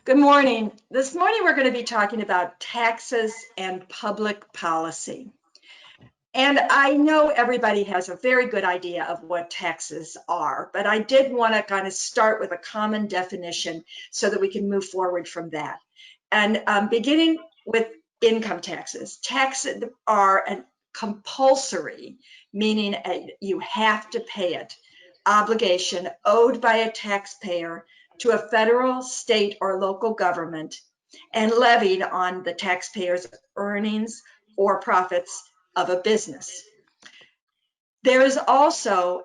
Good morning. This morning we're going to be talking about taxes and public policy. And I know everybody has a very good idea of what taxes are, but I did want to kind of start with a common definition so that we can move forward from that. And beginning with income taxes. Taxes are a compulsory, meaning you have to pay it, obligation owed by a taxpayer to a federal, state, or local government and levied on the taxpayer's earnings or profits of a business. There is also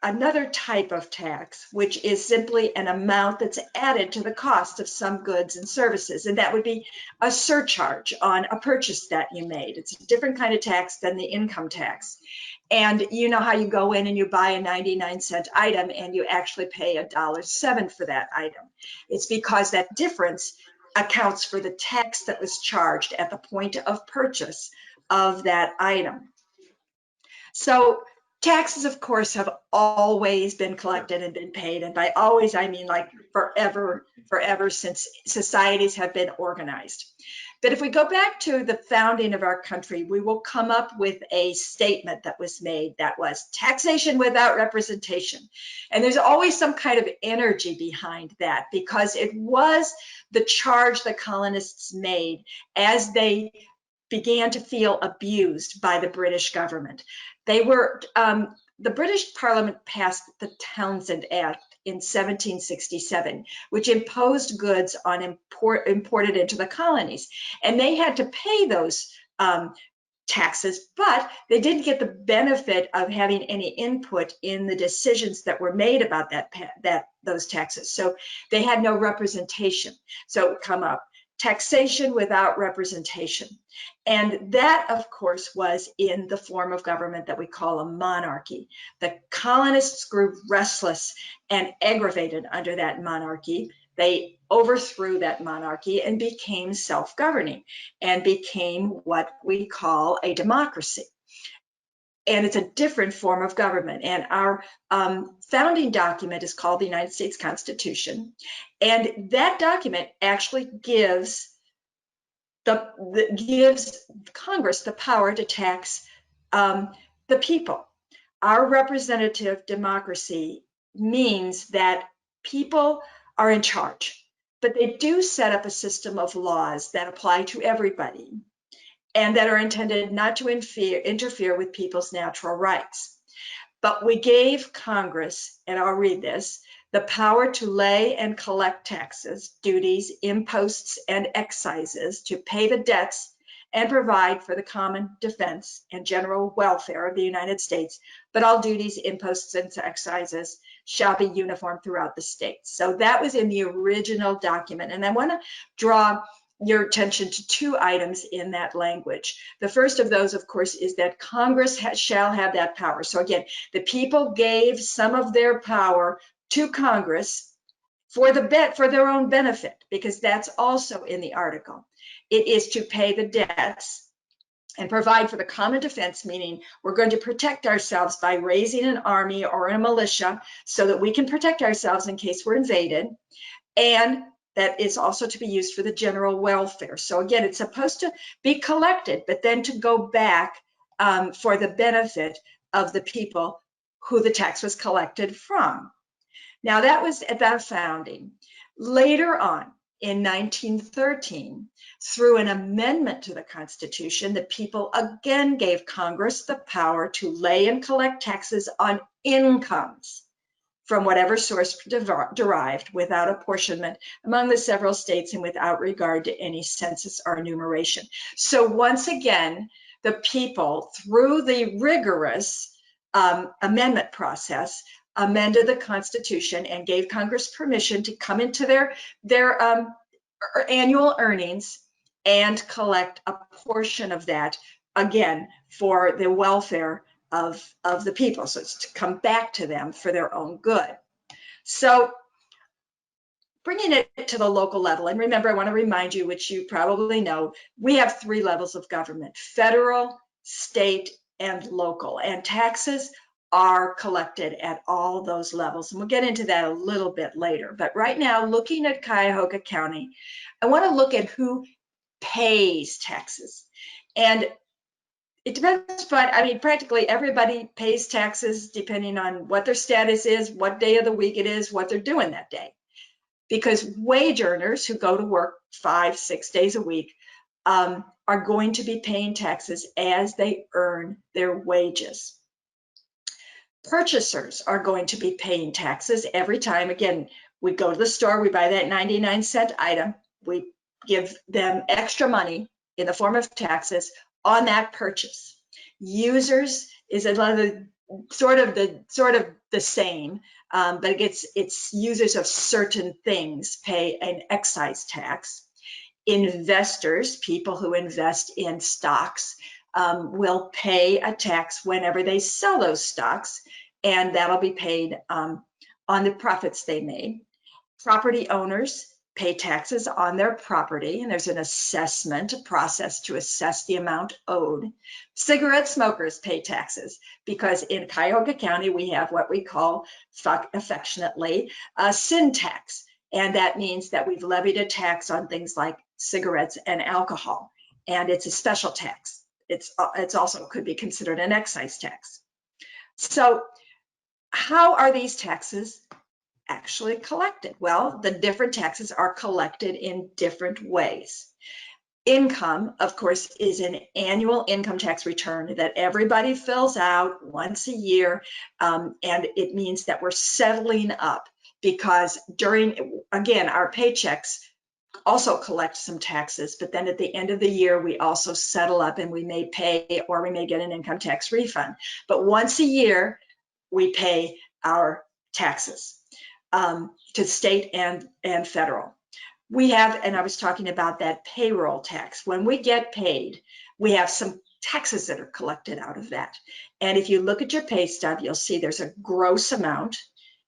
another type of tax, which is simply an amount that's added to the cost of some goods and services, and that would be a surcharge on a purchase that you made. It's a different kind of tax than the income tax. And you know how you go in and you buy a 99-cent item and you actually pay $1.07 for that item. It's because that difference accounts for the tax that was charged at the point of purchase of that item. So taxes, of course, have always been collected and been paid. And by always, I mean like forever since societies have been organized. But if we go back to the founding of our country, we will come up with a statement that was made that was taxation without representation. And there's always some kind of energy behind that because it was the charge the colonists made as they began to feel abused by the British government. They were, the British Parliament passed the Townshend Act in 1767, which imposed goods on imported into the colonies. And they had to pay those taxes, but they didn't get the benefit of having any input in the decisions that were made about those taxes. So they had no representation. So it would come up. Taxation without representation. And that, of course, was in the form of government that we call a monarchy. The colonists grew restless and aggravated under that monarchy. They overthrew that monarchy and became self-governing and became what we call a democracy. And it's a different form of government. And our founding document is called the United States Constitution. And that document actually gives Congress the power to tax the people. Our representative democracy means that people are in charge, but they do set up a system of laws that apply to everybody and that are intended not to interfere with people's natural rights. But we gave Congress, and I'll read this, the power to lay and collect taxes, duties, imposts, and excises, to pay the debts and provide for the common defense and general welfare of the United States, but all duties, imposts, and excises shall be uniform throughout the states. So that was in the original document. And I want to draw your attention to two items in that language. The first of those, of course, is that Congress shall have that power. So again, the people gave some of their power to Congress for their own benefit, because that's also in the article. It is to pay the debts and provide for the common defense, meaning we're going to protect ourselves by raising an army or a militia so that we can protect ourselves in case we're invaded. And that is also to be used for the general welfare. So again, it's supposed to be collected, but then to go back for the benefit of the people who the tax was collected from. Now that was at that founding. Later on, in 1913, through an amendment to the Constitution, the people again gave Congress the power to lay and collect taxes on incomes from whatever source derived, without apportionment among the several states and without regard to any census or enumeration. So once again, the people, through the rigorous amendment process, amended the Constitution and gave Congress permission to come into their annual earnings and collect a portion of that, again, for the welfare of the people. So it's to come back to them for their own good. So bringing it to the local level, and remember, I want to remind you, which you probably know, we have three levels of government: federal, state, and local. And taxes are collected at all those levels. And we'll get into that a little bit later. But right now, looking at Cuyahoga County, I want to look at who pays taxes. And it depends, but I mean, practically everybody pays taxes depending on what their status is, what day of the week it is, what they're doing that day. Because wage earners who go to work 5-6 days a week are going to be paying taxes as they earn their wages. Purchasers are going to be paying taxes every time, again, we go to the store, we buy that 99-cent item, we give them extra money in the form of taxes on that purchase. Users is another sort of the same, but it's users of certain things pay an excise tax. Investors, people who invest in stocks, will pay a tax whenever they sell those stocks, and that'll be paid on the profits they made. Property owners pay taxes on their property, and there's an assessment process to assess the amount owed. Cigarette smokers pay taxes because in Cuyahoga County, we have what we call affectionately a sin tax. And that means that we've levied a tax on things like cigarettes and alcohol, and it's a special tax. It's also could be considered an excise tax. So how are these taxes actually collected? Well, the different taxes are collected in different ways. Income, of course, is an annual income tax return that everybody fills out once a year, and it means that we're settling up because again, our paychecks also collect some taxes, but then at the end of the year, we also settle up and we may pay or we may get an income tax refund. But once a year, we pay our taxes to state and federal. We have, and I was talking about that payroll tax. When we get paid, we have some taxes that are collected out of that. And if you look at your pay stub, you'll see there's a gross amount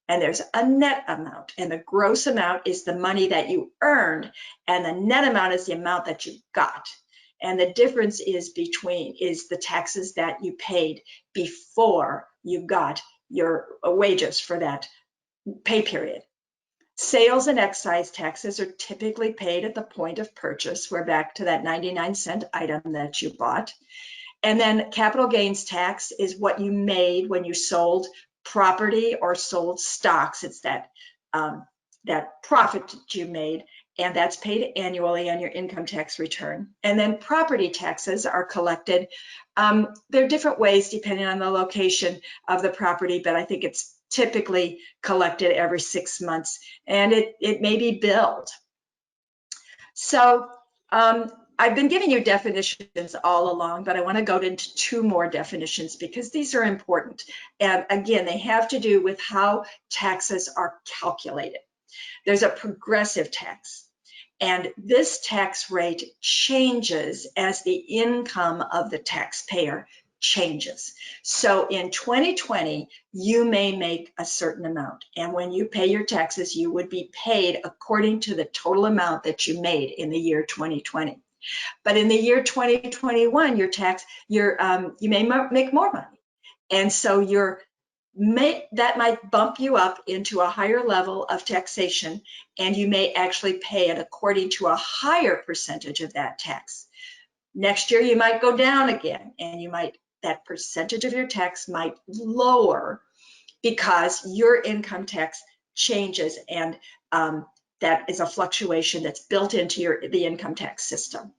and there's a net amount. And the gross amount is the money that you earned, and the net amount is the amount that you got. And the difference is the taxes that you paid before you got your wages for that pay period. Sales and excise taxes are typically paid at the point of purchase. We're back to that 99-cent item that you bought. And then capital gains tax is what you made when you sold property or sold stocks. It's that profit that you made, and that's paid annually on your income tax return. And then property taxes are collected. There are different ways depending on the location of the property, but I think it's typically collected every 6 months, and it may be billed. So I've been giving you definitions all along, but I want to go into 2 more definitions because these are important. And again, they have to do with how taxes are calculated. There's a progressive tax, and this tax rate changes as the income of the taxpayer changes. So in 2020, you may make a certain amount, and when you pay your taxes, you would be paid according to the total amount that you made in the year 2020. But in the year 2021, you may make more money, and so that might bump you up into a higher level of taxation, and you may actually pay it according to a higher percentage of that tax. Next year, you might go down again, and that percentage of your tax might lower because your income tax changes, and that is a fluctuation that's built into the income tax system.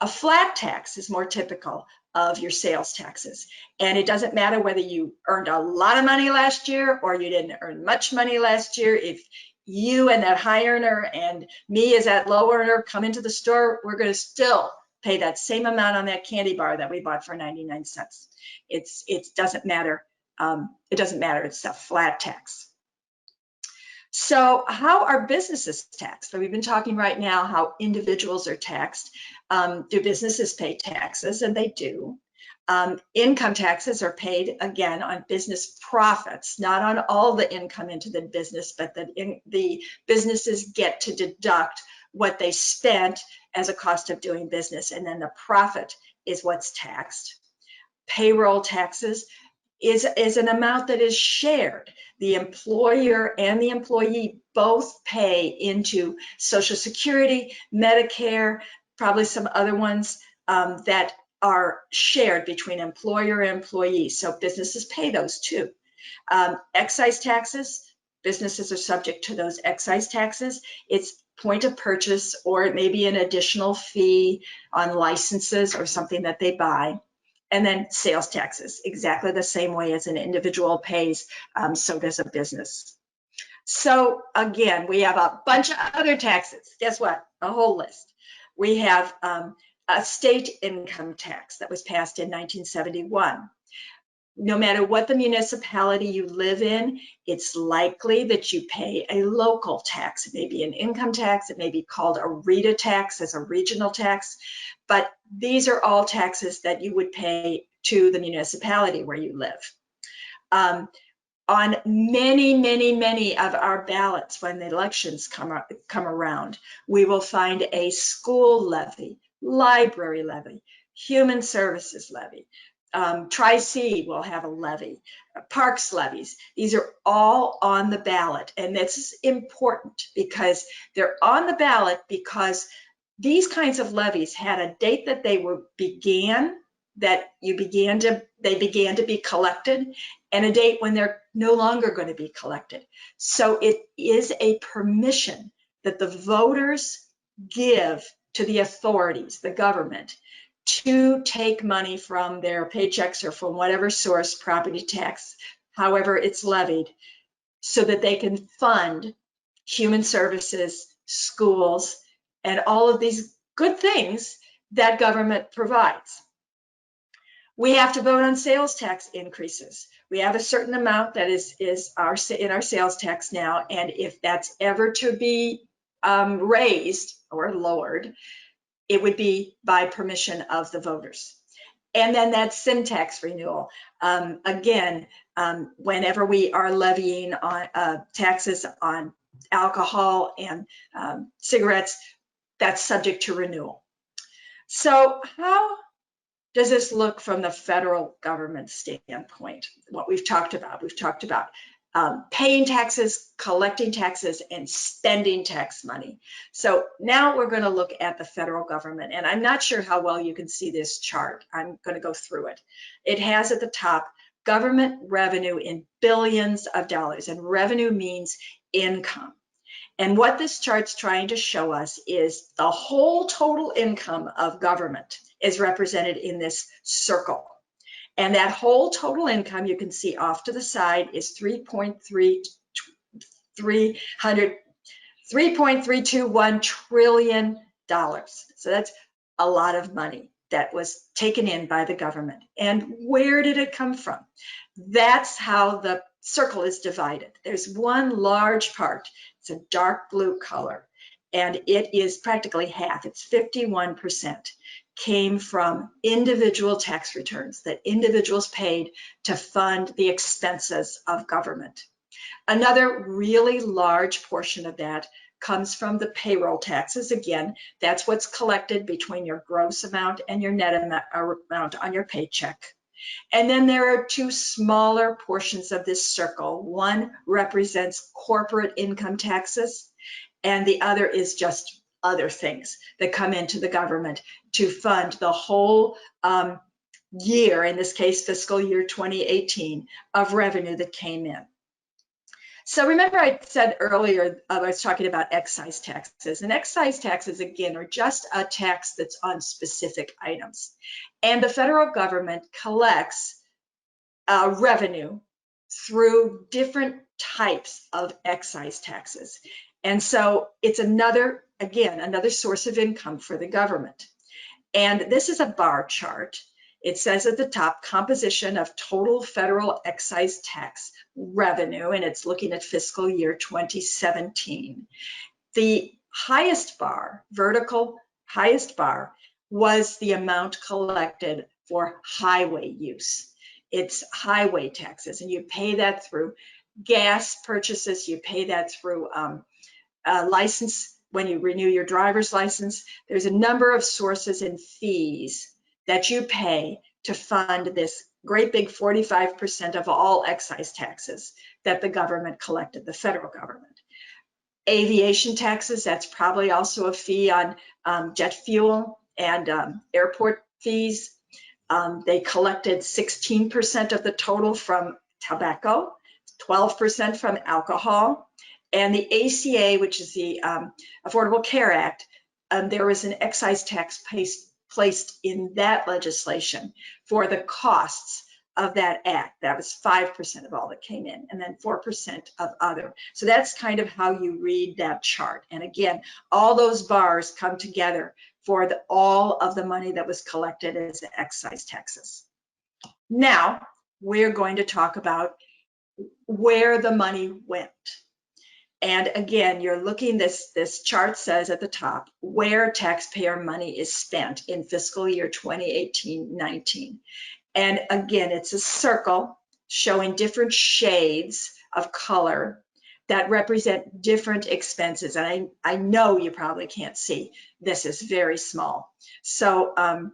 A flat tax is more typical of your sales taxes, and it doesn't matter whether you earned a lot of money last year or you didn't earn much money last year. If you and that high earner and me as that low earner come into the store, we're going to still pay that same amount on that candy bar that we bought for 99 cents. It doesn't matter. It doesn't matter. It's a flat tax. So how are businesses taxed? So we've been talking right now how individuals are taxed. Do businesses pay taxes? And they do. Income taxes are paid, again, on business profits, not on all the income into the business, but the businesses get to deduct what they spent as a cost of doing business, and then the profit is what's taxed. Payroll taxes, is an amount that is shared. The employer and the employee both pay into Social Security, Medicare, probably some other ones that are shared between employer and employee. So businesses pay those too. Excise taxes, businesses are subject to those excise taxes. It's point of purchase, or it may be an additional fee on licenses or something that they buy. And then sales taxes, exactly the same way as an individual pays, so does a business. So again, we have a bunch of other taxes. Guess what? A whole list. We have a state income tax that was passed in 1971. No matter what the municipality you live in, it's likely that you pay a local tax. It may be an income tax. It may be called a RTA tax as a regional tax. But these are all taxes that you would pay to the municipality where you live. On many of our ballots, when the elections come around, we will find a school levy, library levy, human services levy. Tri-C will have a levy, parks levies. These are all on the ballot, and this is important because they're on the ballot because these kinds of levies had a date that they began to be collected, and a date when they're no longer going to be collected. So it is a permission that the voters give to the authorities, the government, to take money from their paychecks or from whatever source, property tax, however it's levied, so that they can fund human services, schools, and all of these good things that government provides. We have to vote on sales tax increases. We have a certain amount that is in our sales tax now, and if that's ever to be raised or lowered, it would be by permission of the voters. And then that sin tax renewal. Again, whenever we are levying on taxes on alcohol and cigarettes, that's subject to renewal. So how does this look from the federal government standpoint? What we've talked about paying taxes, collecting taxes, and spending tax money. So now we're going to look at the federal government, and I'm not sure how well you can see this chart. I'm going to go through it. It has at the top government revenue in billions of dollars, and revenue means income. And what this chart's trying to show us is the whole total income of government is represented in this circle. And that whole total income, you can see off to the side, is $3.321 trillion. So that's a lot of money that was taken in by the government. And where did it come from? That's how the circle is divided. There's one large part. It's a dark blue color, and it is practically half. It's 51%. Came from individual tax returns that individuals paid to fund the expenses of government. Another really large portion of that comes from the payroll taxes. Again, that's what's collected between your gross amount and your net amount on your paycheck. And then there are two smaller portions of this circle. One represents corporate income taxes, and the other is just other things that come into the government to fund the whole year, in this case, fiscal year 2018, of revenue that came in. So remember I said earlier, I was talking about excise taxes, and excise taxes, again, are just a tax that's on specific items. And the federal government collects revenue through different types of excise taxes. And so it's another source of income for the government. And this is a bar chart. It says at the top, composition of total federal excise tax revenue, and it's looking at fiscal year 2017. The highest bar, vertical highest bar, was the amount collected for highway use. It's highway taxes, and you pay that through gas purchases, you pay that through license when you renew your driver's license. There's a number of sources and fees that you pay to fund this great big 45% of all excise taxes that the government collected, the federal government. Aviation taxes, that's probably also a fee on jet fuel and airport fees. They collected 16% of the total from tobacco, 12% from alcohol, and the ACA, which is the Affordable Care Act, there was an excise tax placed in that legislation for the costs of that act. That was 5% of all that came in, and then 4% of other. So that's kind of how you read that chart. And again, all those bars come together for all of the money that was collected as excise taxes. Now, we're going to talk about where the money went. And again, you're looking, this chart says at the top, where taxpayer money is spent in fiscal year 2018-19. And again, it's a circle showing different shades of color that represent different expenses. And I know you probably can't see, this is very small. So I'm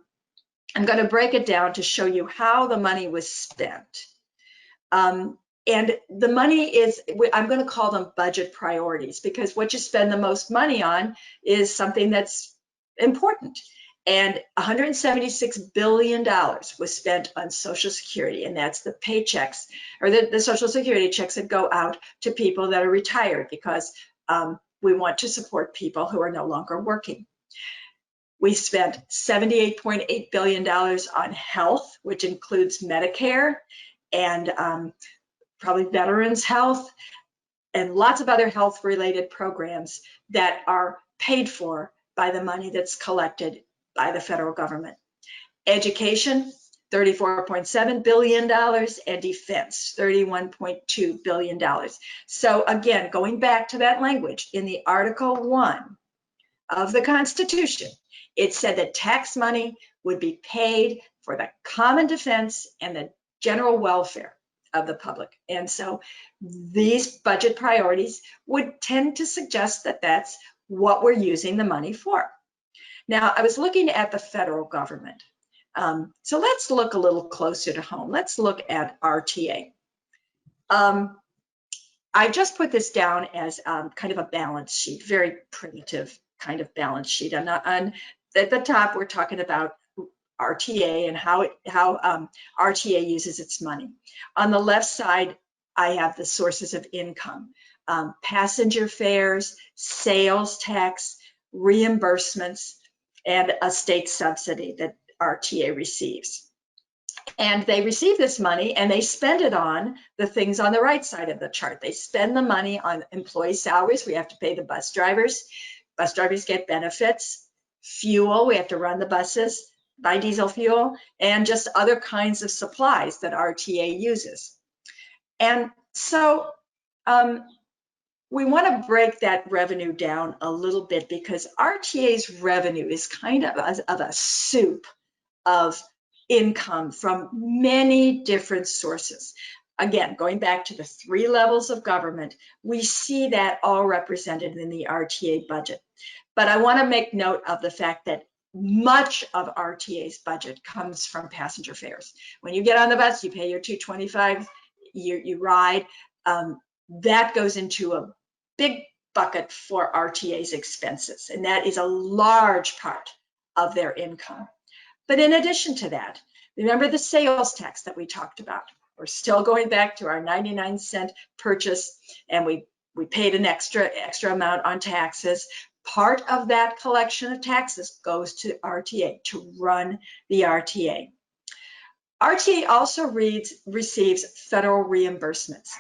going to break it down to show you how the money was spent. And the money is, I'm going to call them budget priorities, because what you spend the most money on is something that's important. And $176 billion was spent on Social Security, and that's the paychecks, or the Social Security checks that go out to people that are retired, because we want to support people who are no longer working. We spent $78.8 billion on health, which includes Medicare and probably veterans health and lots of other health related programs that are paid for by the money that's collected by the federal government. Education, $34.7 billion, and defense, $31.2 billion. So again, going back to that language in the Article 1 of the Constitution, it said that tax money would be paid for the common defense and the general welfare of the public. And so these budget priorities would tend to suggest that that's what we're using the money for. Now, I was looking at the federal government. So let's look a little closer to home. Let's look at RTA. I just put this down as kind of a balance sheet, very primitive kind of balance sheet. At the top, we're talking about RTA and how RTA uses its money. On the left side, I have the sources of income, passenger fares, sales tax, reimbursements, and a state subsidy that RTA receives. And they receive this money and they spend it on the things on the right side of the chart. They spend the money on employee salaries. We have to pay the bus drivers. Bus drivers get benefits, fuel, we have to run the buses, buy diesel fuel, and just other kinds of supplies that RTA uses. And so we want to break that revenue down a little bit, because RTA's revenue is kind of a soup of income from many different sources. Again, going back to the 3 levels of government, we see that all represented in the RTA budget. But I want to make note of the fact that much of RTA's budget comes from passenger fares. When you get on the bus, you pay your $2.25, you ride. That goes into a big bucket for RTA's expenses, and that is a large part of their income. But in addition to that, remember the sales tax that we talked about. We're still going back to our 99-cent purchase, and we paid an extra amount on taxes. Part of that collection of taxes goes to RTA to run the RTA. RTA also receives federal reimbursements.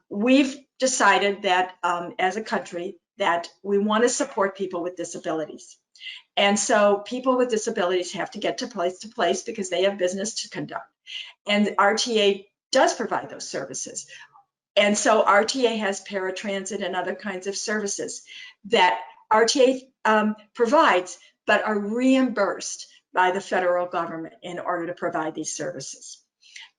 We've decided that as a country that we want to support people with disabilities. And so people with disabilities have to get to place because they have business to conduct. And RTA does provide those services. And so RTA has paratransit and other kinds of services that RTA provides, but are reimbursed by the federal government in order to provide these services.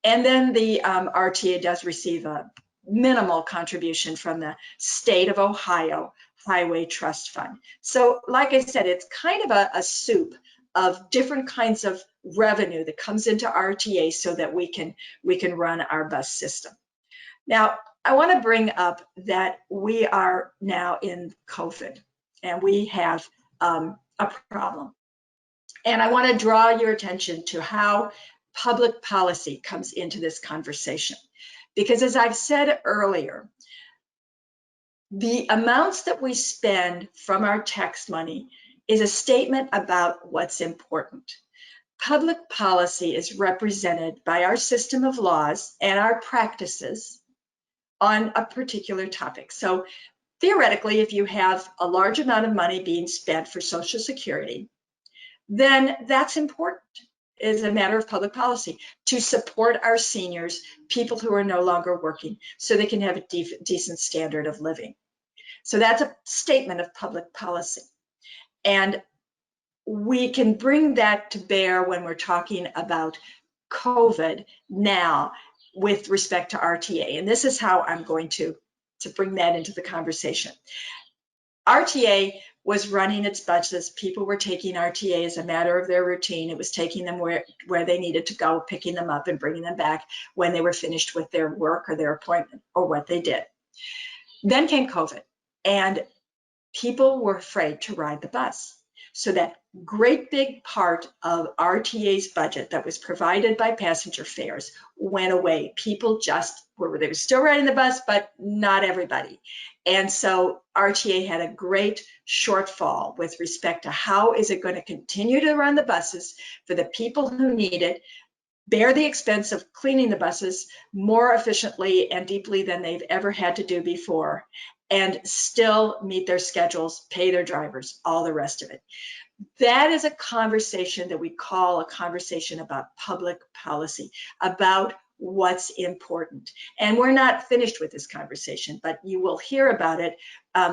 And then the RTA does receive a minimal contribution from the state of Ohio Highway Trust Fund. So like I said, it's kind of a soup of different kinds of revenue that comes into RTA so that we can run our bus system. Now, I want to bring up that we are now in COVID and we have a problem. And I want to draw your attention to how public policy comes into this conversation. Because as I've said earlier, the amounts that we spend from our tax money is a statement about what's important. Public policy is represented by our system of laws and our practices on a particular topic. So theoretically, if you have a large amount of money being spent for Social Security, then that's important. It is a matter of public policy to support our seniors, people who are no longer working, so they can have a decent standard of living. So that's a statement of public policy. And we can bring that to bear when we're talking about COVID now with respect to RTA. And this is how I'm going to bring that into the conversation. RTA was running its budgets. People were taking RTA as a matter of their routine. It was taking them where they needed to go, picking them up and bringing them back when they were finished with their work or their appointment or what they did. Then came COVID, and people were afraid to ride the bus. So that great big part of RTA's budget that was provided by passenger fares went away. People just they were still riding the bus, but not everybody. And so RTA had a great shortfall with respect to how is it going to continue to run the buses for the people who need it, bear the expense of cleaning the buses more efficiently and deeply than they've ever had to do before, and still meet their schedules, pay their drivers, all the rest of it. That is a conversation that we call a conversation about public policy, about what's important. And we're not finished with this conversation, but you will hear about it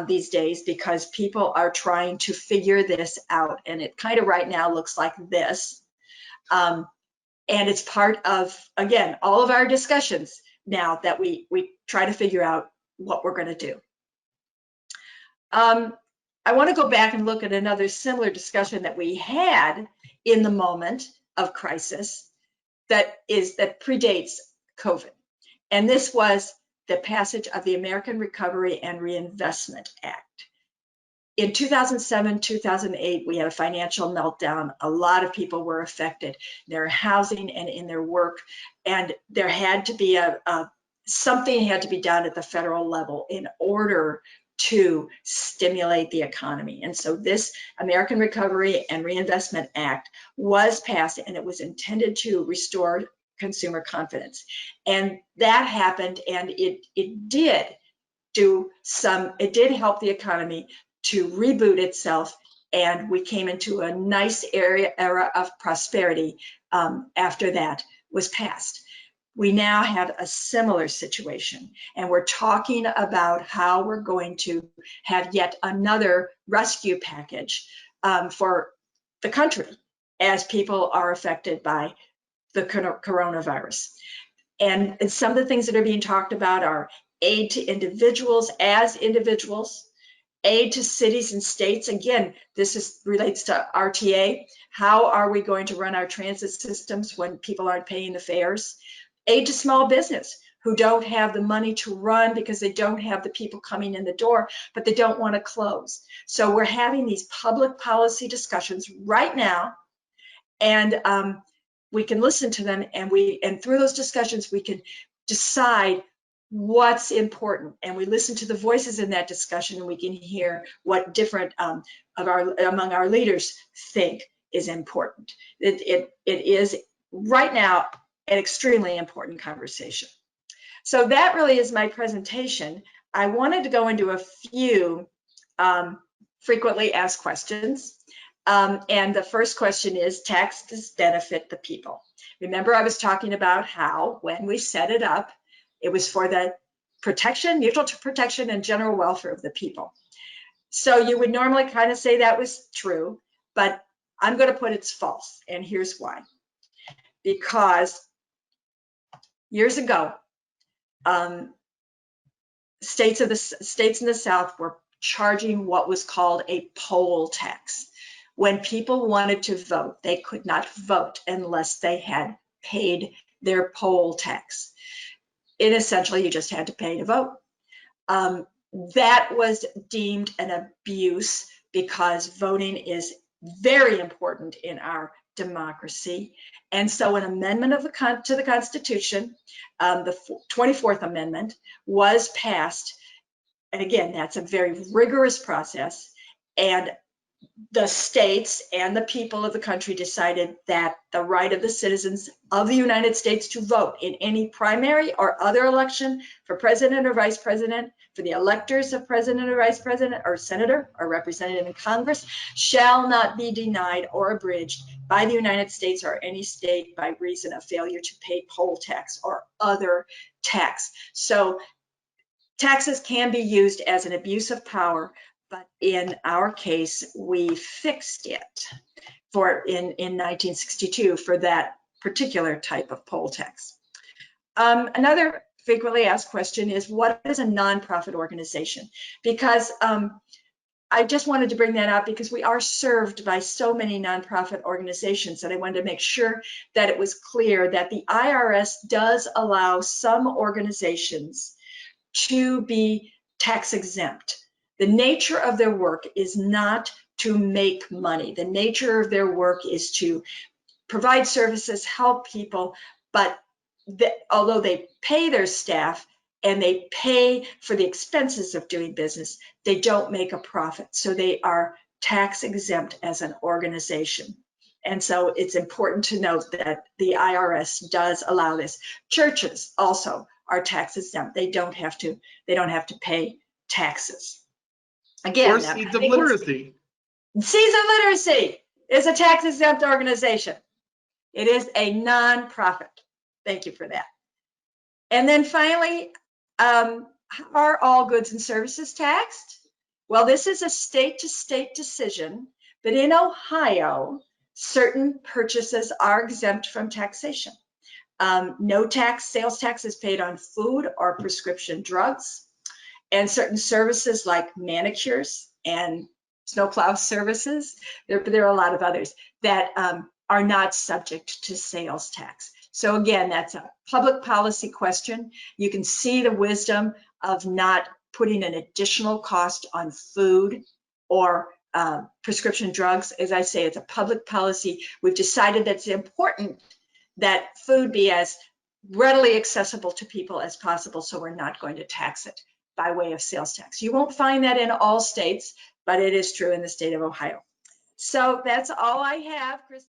these days because people are trying to figure this out. And it kind of right now looks like this. And it's part of, again, all of our discussions now that we try to figure out what we're going to do. I want to go back and look at another similar discussion that we had in the moment of crisis that predates COVID. And this was the passage of the American Recovery and Reinvestment Act. In 2007, 2008, we had a financial meltdown. A lot of people were affected in their housing and in their work. And there had to be something had to be done at the federal level in order to stimulate the economy. And so this American Recovery and Reinvestment Act was passed, and it was intended to restore consumer confidence. And that happened, and it did help the economy to reboot itself, and we came into a nice era of prosperity after that was passed. We now have a similar situation, and we're talking about how we're going to have yet another rescue package for the country as people are affected by the coronavirus. And some of the things that are being talked about are aid to individuals as individuals, aid to cities and states. Again, this relates to RTA. How are we going to run our transit systems when people aren't paying the fares? Aid to small business who don't have the money to run because they don't have the people coming in the door, but they don't want to close. So we're having these public policy discussions right now, and we can listen to them, and through those discussions we can decide what's important, and we listen to the voices in that discussion, and we can hear what different among our leaders think is important. It is right now an extremely important conversation. So that really is my presentation. I wanted to go into a few frequently asked questions. And the first question is, taxes benefit the people. Remember, I was talking about how when we set it up, it was for the protection, mutual protection and general welfare of the people. So you would normally kind of say that was true, but I'm going to put it's false. And here's why. Because years ago, states in the South were charging what was called a poll tax, when people wanted to vote, they could not vote unless they had paid their poll tax. And essentially, you just had to pay to vote. That was deemed an abuse because voting is very important in our democracy. And so an amendment to the Constitution, the 24th Amendment, was passed. And again, that's a very rigorous process. And the states and the people of the country decided that the right of the citizens of the United States to vote in any primary or other election for president or vice president, for the electors of president or vice president or senator or representative in Congress, shall not be denied or abridged by the United States or any state by reason of failure to pay poll tax or other tax. So taxes can be used as an abuse of power, but in our case, we fixed it in 1962 for that particular type of poll tax. Another frequently asked question is, what is a nonprofit organization? Because I just wanted to bring that up because we are served by so many nonprofit organizations that I wanted to make sure that it was clear that the IRS does allow some organizations to be tax exempt. The nature of their work is not to make money. The nature of their work is to provide services, help people, but although they pay their staff and they pay for the expenses of doing business, they don't make a profit. So they are tax exempt as an organization. And so it's important to note that the IRS does allow this. Churches also are tax exempt. They don't have to pay taxes. Again, Or Seeds of Literacy. Seeds of Literacy is a tax exempt organization. It is a nonprofit. Thank you for that. And then finally, are all goods and services taxed? Well, this is a state-to-state decision, but in Ohio, certain purchases are exempt from taxation. No sales tax is paid on food or prescription drugs, and certain services like manicures and snowplow services. There are a lot of others that are not subject to sales tax. So again, that's a public policy question. You can see the wisdom of not putting an additional cost on food or prescription drugs. As I say, it's a public policy. We've decided that it's important that food be as readily accessible to people as possible, so we're not going to tax it by way of sales tax. You won't find that in all states, but it is true in the state of Ohio. So that's all I have, Chris.